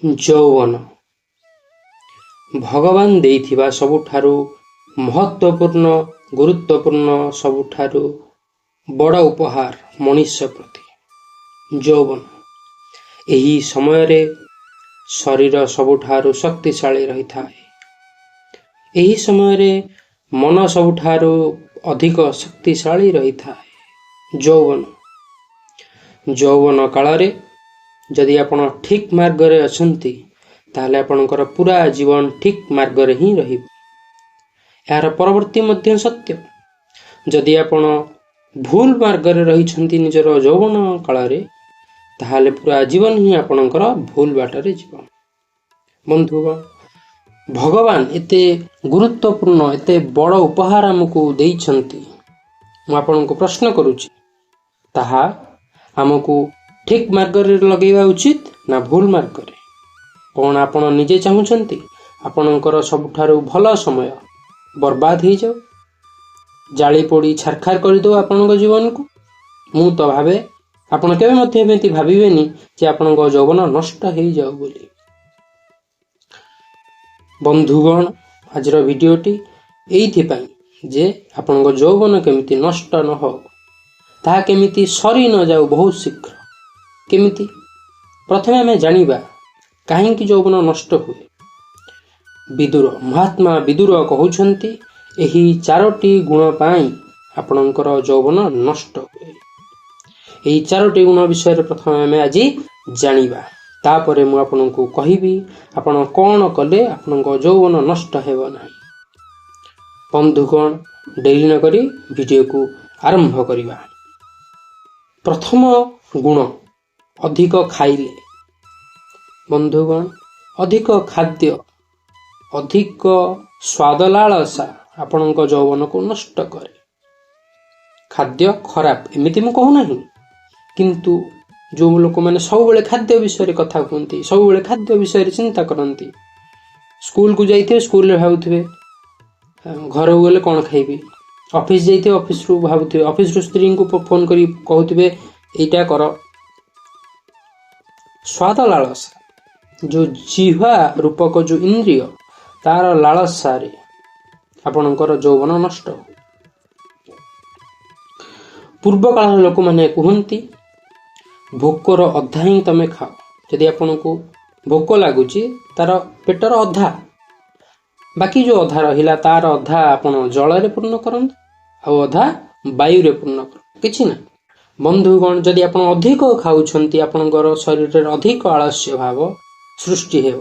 ଯୌବନ ଭଗବାନ ଦେଇଥିବା ସବୁଠାରୁ ମହତ୍ତ୍ୱପୂର୍ଣ୍ଣ ଗୁରୁତ୍ୱପୂର୍ଣ୍ଣ ସବୁଠାରୁ ବଡ଼ ଉପହାର ମଣିଷ ପ୍ରତି ଯୌବନ। ଏହି ସମୟରେ ଶରୀର ସବୁଠାରୁ ଶକ୍ତିଶାଳୀ ରହିଥାଏ। ଏହି ସମୟରେ ମନ ସବୁଠାରୁ ଅଧିକ ଶକ୍ତିଶାଳୀ ରହିଥାଏ। ଯୌବନ କାଳରେ ଯଦି ଆପଣ ଠିକ୍ ମାର୍ଗରେ ଅଛନ୍ତି ତାହେଲେ ଆପଣଙ୍କର ପୁରା ଜୀବନ ଠିକ୍ ମାର୍ଗରେ ହିଁ ରହିବ। ଏହାର ପରବର୍ତ୍ତୀ ମଧ୍ୟ ସତ୍ୟ। ଯଦି ଆପଣ ଭୁଲ ମାର୍ଗରେ ରହିଛନ୍ତି ନିଜର ଯୌବନ କାଳରେ ତାହେଲେ ପୁରା ଜୀବନ ହିଁ ଆପଣଙ୍କର ଭୁଲ ବାଟରେ ଯିବ। ବନ୍ଧୁଗଣ, ଭଗବାନ ଏତେ ଗୁରୁତ୍ୱପୂର୍ଣ୍ଣ ଏତେ ବଡ଼ ଉପହାର ଆମକୁ ଦେଇଛନ୍ତି। ମୁଁ ଆପଣଙ୍କୁ ପ୍ରଶ୍ନ କରୁଛି, ତାହା ଆମକୁ ଠିକ୍ ମାର୍ଗରେ ଲଗେଇବା ଉଚିତ ନା ଭୁଲ ମାର୍ଗରେ? କ'ଣ ଆପଣ ନିଜେ ଚାହୁଁଛନ୍ତି ଆପଣଙ୍କର ସବୁଠାରୁ ଭଲ ସମୟ ବର୍ବାଦ ହେଇଯାଉ, ଜାଳି ପୋଡ଼ି ଛାରଖାର କରିଦେଉ ଆପଣଙ୍କ ଜୀବନକୁ? ମୁଁ ତ ଭାବେ ଆପଣ କେବେ ମଧ୍ୟ ଏମିତି ଭାବିବେନି ଯେ ଆପଣଙ୍କ ଯୌବନ ନଷ୍ଟ ହେଇଯାଉ ବୋଲି। ବନ୍ଧୁଗଣ, ଆଜିର ଭିଡ଼ିଓଟି ଏଇଥିପାଇଁ ଯେ ଆପଣଙ୍କ ଯୌବନ କେମିତି ନଷ୍ଟ ନ ହଉ, ତାହା କେମିତି ସରି ନଯାଉ ବହୁତ ଶୀଘ୍ର। କେମିତି? ପ୍ରଥମେ ଆମେ ଜାଣିବା କାହିଁକି ଯୌବନ ନଷ୍ଟ ହୁଏ। ମହାତ୍ମା ବିଦୁର କହୁଛନ୍ତି, ଏହି 4ଟି ଗୁଣ ପାଇଁ ଆପଣଙ୍କର ଯୌବନ ନଷ୍ଟ ହୁଏ। ଏହି 4ଟି ଗୁଣ ବିଷୟରେ ପ୍ରଥମେ ଆମେ ଆଜି ଜାଣିବା। ତାପରେ ମୁଁ ଆପଣଙ୍କୁ କହିବି ଆପଣ କ'ଣ କଲେ ଆପଣଙ୍କ ଯୌବନ ନଷ୍ଟ ହେବ ନାହିଁ। ବନ୍ଧୁଗଣ, ଡେରି ନ କରି ଭିଡ଼ିଓକୁ ଆରମ୍ଭ କରିବା। ପ୍ରଥମ ଗୁଣ, ଅଧିକ ଖାଇଲେ। ବନ୍ଧୁଗଣ, ଅଧିକ ଖାଦ୍ୟ, ଅଧିକ ସ୍ୱାଦ ଲାଳସା ଆପଣଙ୍କ ଯୌବନକୁ ନଷ୍ଟ କରେ। ଖାଦ୍ୟ ଖରାପ ଏମିତି ମୁଁ କହୁନାହିଁ, କିନ୍ତୁ ଯେଉଁ ଲୋକମାନେ ସବୁବେଳେ ଖାଦ୍ୟ ବିଷୟରେ କଥା କୁହନ୍ତି, ସବୁବେଳେ ଖାଦ୍ୟ ବିଷୟରେ ଚିନ୍ତା କରନ୍ତି, ସ୍କୁଲକୁ ଯାଇଥିବେ ସ୍କୁଲରେ ଭାବୁଥିବେ ଘରକୁ ଗଲେ କ'ଣ ଖାଇବି, ଅଫିସ ଯାଇଥିବେ ଅଫିସରୁ ଭାବୁଥିବେ, ଅଫିସରୁ ସ୍ତ୍ରୀଙ୍କୁ ଫୋନ କରି କହୁଥିବେ ଏଇଟା କର। ସ୍ୱାଦ ଲାଳସା, ଯେଉଁ ଜିହ୍ୱା ରୂପକ ଯେଉଁ ଇନ୍ଦ୍ରିୟ, ତାର ଲାଳସାରେ ଆପଣଙ୍କର ଯୌବନ ନଷ୍ଟ ହୁଏ। ପୂର୍ବ କାଳର ଲୋକମାନେ କୁହନ୍ତି ଭୋକର ଅଧା ହିଁ ତମେ ଖାଅ। ଯଦି ଆପଣଙ୍କୁ ଭୋକ ଲାଗୁଛି ତାର ପେଟର ଅଧା, ବାକି ଯେଉଁ ଅଧା ରହିଲା ତାର ଅଧା ଆପଣ ଜଳରେ ପୂର୍ଣ୍ଣ କରନ୍ତୁ ଆଉ ଅଧା ବାୟୁରେ ପୂର୍ଣ୍ଣ କରନ୍ତୁ, କିଛି ନାହିଁ। ବନ୍ଧୁଗଣ, ଯଦି ଆପଣ ଅଧିକ ଖାଉଛନ୍ତି ଆପଣଙ୍କର ଶରୀରରେ ଅଧିକ ଆଳସ୍ୟ ଭାବ ସୃଷ୍ଟି ହେବ।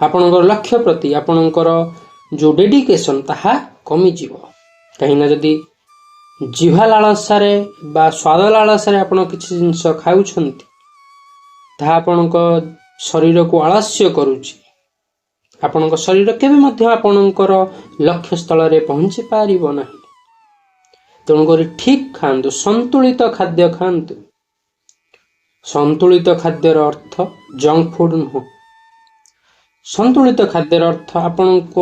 ଆପଣଙ୍କର ଲକ୍ଷ୍ୟ ପ୍ରତି ଆପଣଙ୍କର ଯେଉଁ ଡେଡିକେସନ୍ ତାହା କମିଯିବ। କାହିଁକିନା ଯଦି ଜିହ୍ୱା ଲାଳସାରେ ବା ସ୍ୱାଦ ଲାଳସାରେ ଆପଣ କିଛି ଜିନିଷ ଖାଉଛନ୍ତି ତାହା ଆପଣଙ୍କ ଶରୀରକୁ ଆଳସ୍ୟ କରୁଛି। ଆପଣଙ୍କ ଶରୀର କେବେ ମଧ୍ୟ ଆପଣଙ୍କର ଲକ୍ଷ୍ୟସ୍ଥଳରେ ପହଞ୍ଚି ପାରିବ ନାହିଁ। ତେଣୁକରି ଠିକ୍ ଖାଆନ୍ତୁ, ସନ୍ତୁଳିତ ଖାଦ୍ୟ ଖାଆନ୍ତୁ। ସନ୍ତୁଳିତ ଖାଦ୍ୟର ଅର୍ଥ ଜଙ୍କ ଫୁଡ୍ ନୁହଁ। ସନ୍ତୁଳିତ ଖାଦ୍ୟର ଅର୍ଥ ଆପଣଙ୍କ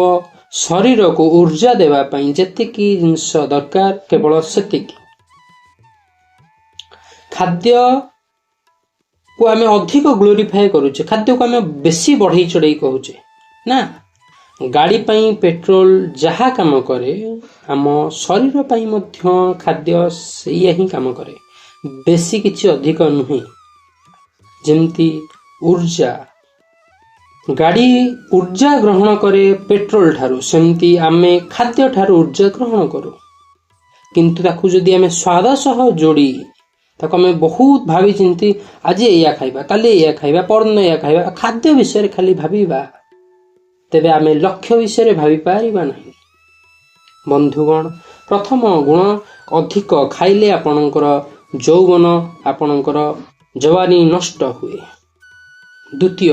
ଶରୀରକୁ ଊର୍ଜା ଦେବା ପାଇଁ ଯେତିକି ଜିନିଷ ଦରକାର କେବଳ ସେତିକି। ଖାଦ୍ୟକୁ ଆମେ ଅଧିକ ଗ୍ଲୋରିଫାଏ କରୁଛେ, ଖାଦ୍ୟକୁ ଆମେ ବେଶୀ ବଢ଼େଇ ଚଢ଼େଇ କହୁଛେ ନା। ଗାଡ଼ି ପାଇଁ ପେଟ୍ରୋଲ ଯାହା କାମ କରେ ଆମ ଶରୀର ପାଇଁ ମଧ୍ୟ ଖାଦ୍ୟ ସେଇଆ ହିଁ କାମ କରେ, ବେଶୀ କିଛି ଅଧିକ ନୁହେଁ। ଯେମିତି ଊର୍ଜା, ଗାଡ଼ି ଊର୍ଜା ଗ୍ରହଣ କରେ ପେଟ୍ରୋଲ ଠାରୁ, ସେମିତି ଆମେ ଖାଦ୍ୟ ଠାରୁ ଊର୍ଜା ଗ୍ରହଣ କରୁ। କିନ୍ତୁ ତାକୁ ଯଦି ଆମେ ସ୍ୱାଦ ସହ ଯୋଡ଼ି ତାକୁ ଆମେ ବହୁତ ଭାବି ଚିନ୍ତି ଆଜି ଏଇଆ ଖାଇବା, କାଲି ଏଇଆ ଖାଇବା, ପରଦିନ ଏଇଆ ଖାଇବା, ଖାଦ୍ୟ ବିଷୟରେ ଖାଲି ଭାବିବା, ତେବେ ଆମେ ଲକ୍ଷ୍ୟ ବିଷୟରେ ଭାବି ପାରିବା ନାହିଁ। ବନ୍ଧୁଗଣ, ପ୍ରଥମ ଗୁଣ, ଅଧିକ ଖାଇଲେ ଆପଣଙ୍କର ଯୌବନ ଆପଣଙ୍କର ଯବାନୀ ନଷ୍ଟ ହୁଏ। ଦ୍ୱିତୀୟ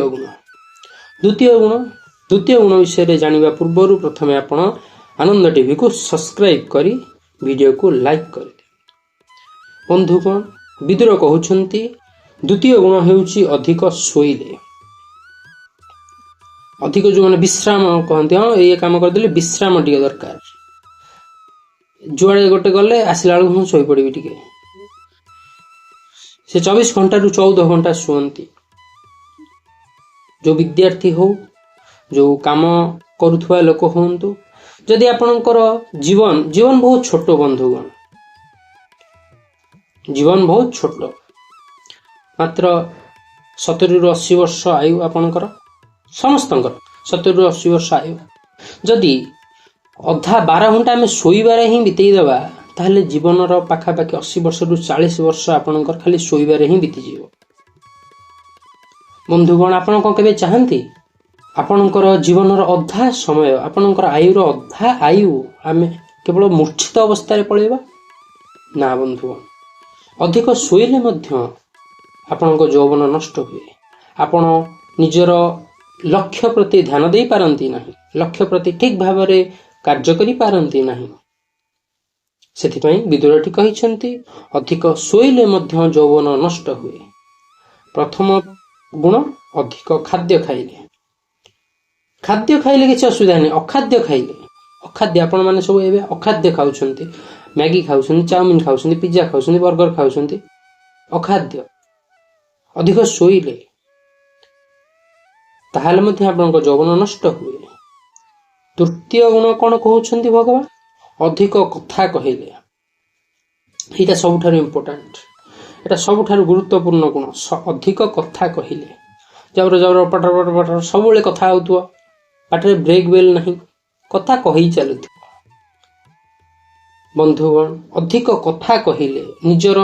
ଗୁଣ ବିଷୟରେ ଜାଣିବା ପୂର୍ବରୁ ପ୍ରଥମେ ଆପଣ ଆନନ୍ଦ ଟିଭିକୁ ସବସ୍କ୍ରାଇବ୍ କରି ଭିଡ଼ିଓକୁ ଲାଇକ୍ କରିଦେବେ। ବନ୍ଧୁଗଣ, ବିଦୁର କହୁଛନ୍ତି ଦ୍ୱିତୀୟ ଗୁଣ ହେଉଛି ଅଧିକ ଶୋଇଲେ। ଅଧିକ ଯେଉଁମାନେ ବିଶ୍ରାମ କହନ୍ତି, ହଁ ଏଇ କାମ କରିଦେଲେ ବିଶ୍ରାମ ଟିକେ ଦରକାର, ଯୁଆଡ଼େ ଗୋଟେ ଗଲେ ଆସିଲା ବେଳକୁ ମୁଁ ଶୋଇପଡ଼ିବି ଟିକେ, ସେ 24 ଘଣ୍ଟାରୁ 14 ଘଣ୍ଟା ଶୁଅନ୍ତି। जो विद्यार्थी हो जो काम करुवा लोक हूँ जदि आपणकर जीवन जीवन बहुत छोट बंधुगण जीवन बहुत छोट मात्र 70 ରୁ 80 वर्ष आयु आपणकर समस्त 70 ରୁ 80 वर्ष आयु जदि अधा 12 घंटा आम शोबारे ही बीतेदेवा ताहले जीवन पाखापाखि 80 वर्ष रु 40 वर्ष आपणकर खाली शोबारे ही बीतीज बंधुगण आपण कौन केबे चाहती आपणकर जीवन अधा समय आपणकर आयुर अधा आयु आम केवल मूर्छित अवस्था पलैबा ना बंधुगण अधिक शोइले आपण यौवन नष्ट हुए आपण निजर लक्ष्य प्रति ध्यान दे पारंती नहीं लक्ष्य प्रति ठीक भाव में कार्य करि पारंती नहीं सेथिपई विदुरटी कहिसंती अधिक शोइले यौवन नष्ट हुए। प्रथम गुण अधिक खाद्य खाइले किसी असुविधा नहीं अखाद्य खाइले अखाद्य आपण माने सब एबे अखाद्य खाउछंती मैगी खाउछंती चाउमिन खाउछंती पिज्जा खाउछंती बर्गर खाउछंती अखाद्य अधिक शोइले ताहाले मध्ये आपनक यौवन नष्ट हुए। तृतीय गुण कौन कहउछंती भगवान अधिक कथा कहिले एटा सबुठार इम्पोर्टेंट एटा सबुठार गुरुत्वपूर्ण गुण अधिक कथा कहिले जबर जबर पटर पटर पटर सबले कथा होतुवा पाटरे ब्रेक बेल नहीं कथा कही चलुथि बंधुगण अधिक कथा कहिले निजर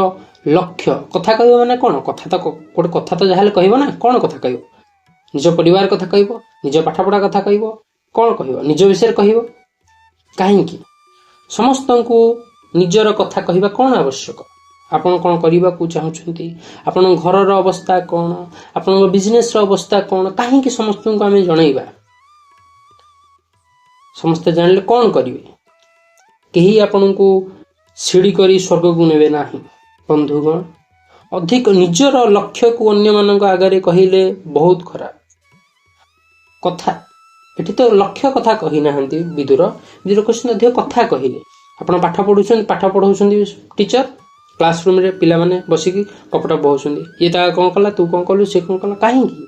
लक्ष्य कथा कहबो माने कोन कथा तो गोटे कथा तो जहाले कहबो ना कोन कथा कहबो निज परिवार कथा कहबो निज पाठपढ़ा कथा कहबो कोन कहबो निज विषय कहबो काहेकि समस्त को निजर कथा कहबा कोन आवश्यक आपण कोन करिबा को चाहुछंती आपण घर रो अवस्था कोन आपण बिजनेस रो अवस्था कोन काहेकि समस्त को हमें जणाइबा समस्त जानले कोन करिवे केही आपण को सीढ़ी करी स्वर्ग को नेबे नाही बंधुगण अधिक निजर लक्ष्य को अन्य मानक आगे कहिले बहुत खराब कथा एठी तो लक्ष्य कथा कही नाहंती विदुर विदुर क्वेश्चन अधिक कथा कहिले आपण पाठ पढ़ौछन टीचर क्लासरूम रे पिला माने बसिकी कपड़ा बहुछंती ये ता कोन कला तू कोन कलु से कोन कला काहेकि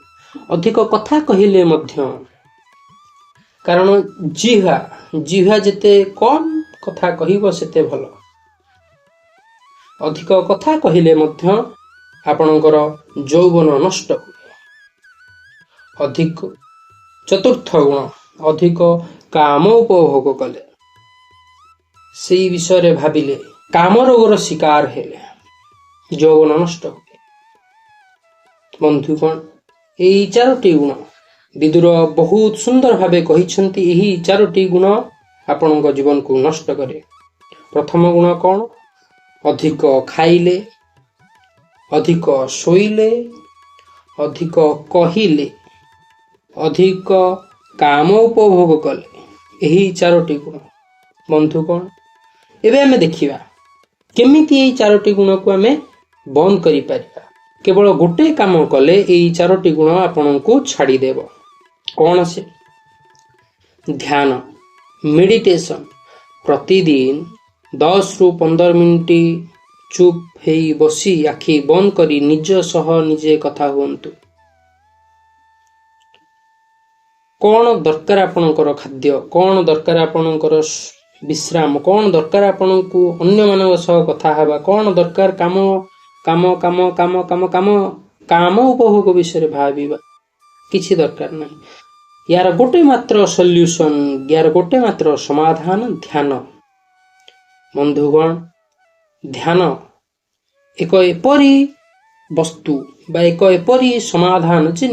अधिक कथा कहिले मध्य कारण जिह्वा जेते कम कथा कहिबो सेते भलो अधिक कथा कहिले मध्य आपणकर यौवन नष्ट हुए। अधिक चतुर्थ गुण अधिक काम उपभोग कले से विषय रे भाबिले काम रोगर शिकार हेले यौवन नष्ट हुए। बंधुगण एई चारोटी गुण विदुर बहुत सुंदर भावे कहिसंती एही चारोटी गुण आपणक जीवन को नष्ट करे। प्रथम गुण कौन अधिक खाइले अधिक शोइले अधिक कहिले अधिक काम उपभोग कले यही चारोटी गुण। बंधुगण एबे हमें देखिबा केमिति एही चारोटी गुण को हमें बंद करि परिबा। केवल गोटे काम कले एही चारोटी गुण आपन को छाड़ी देबो कौन से ध्यान मेडिटेशन प्रतिदिन 10 ରୁ 15 मिनिट चुप हेई बसी आखि बंद करी निज सह निजे कथा हुंतु कौन दरकार आपणकर खाद्य कौन दरकार आपणकर विश्राम कौन दरकार आपन को अन्य मानव सह कथा हवा कौन दरकार काम काम काम काम काम काम काम उपभोग विषय भाविबा किछि दरकार नहीं। यार गोटे मात्र सॉल्यूशन यार गोटे मात्र समाधान ध्यान। बंधुगण ध्यान एक एपरी वस्तु बा एक एपरी समाधान जे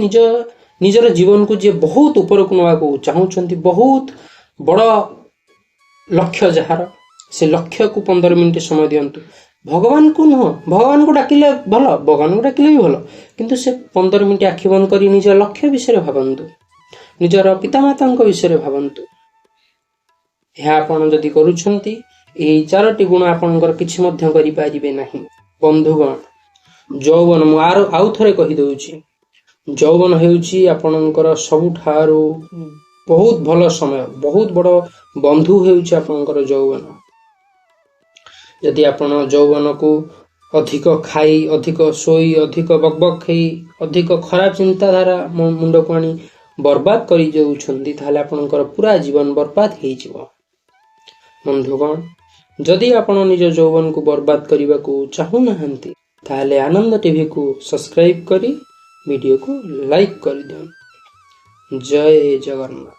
निजर जीवन को जे बहुत ऊपर को नवा को चाहूछंती बहुत बड़ लक्ष्य जहार से लक्ष्य को 15 मिनिट समय दियंतु भगवान को नुह भगवान को डाकिले भल भगवान को डाकिले भी भल किंतु से 15 मिनिट आखि बंद करी निज लक्ष्य विषय भावंतु निजर पितामाता विषय भावंतु यह आपण जदि करूछंती एही चारोटी गुण आपनकर किछि मध्य करि पारिबे नाही। बंधुगण यौवन मु आउ थरे कहि दउछि यौवन हेउछि आपनकर सबुठारो बहुत भल समय बहुत बड़ बंधु हेउछि आपनकर यौवन। यदि आपण यौवन को ଅଧିକ ଖାଇ, ଅଧିକ ଶୋଇ, ଅଧିକ ବକବକ୍ ହେଇ, ଅଧିକ ଖରାପ ଚିନ୍ତାଧାରା ମୁଣ୍ଡକୁ ଆଣି ବର୍ବାଦ କରି ଯାଉଛନ୍ତି, ତାହେଲେ ଆପଣଙ୍କର ପୁରା ଜୀବନ ବର୍ବାଦ ହେଇଯିବ। ବନ୍ଧୁଗଣ, ଯଦି ଆପଣ ନିଜ ଯୌବନକୁ ବର୍ବାଦ କରିବାକୁ ଚାହୁଁନାହାନ୍ତି, ତାହେଲେ ଆନନ୍ଦ ଟିଭିକୁ ସବସ୍କ୍ରାଇବ କରି ଭିଡିଓକୁ ଲାଇକ୍ କରିଦିଅନ୍ତୁ। ଜୟ ଜଗନ୍ନାଥ।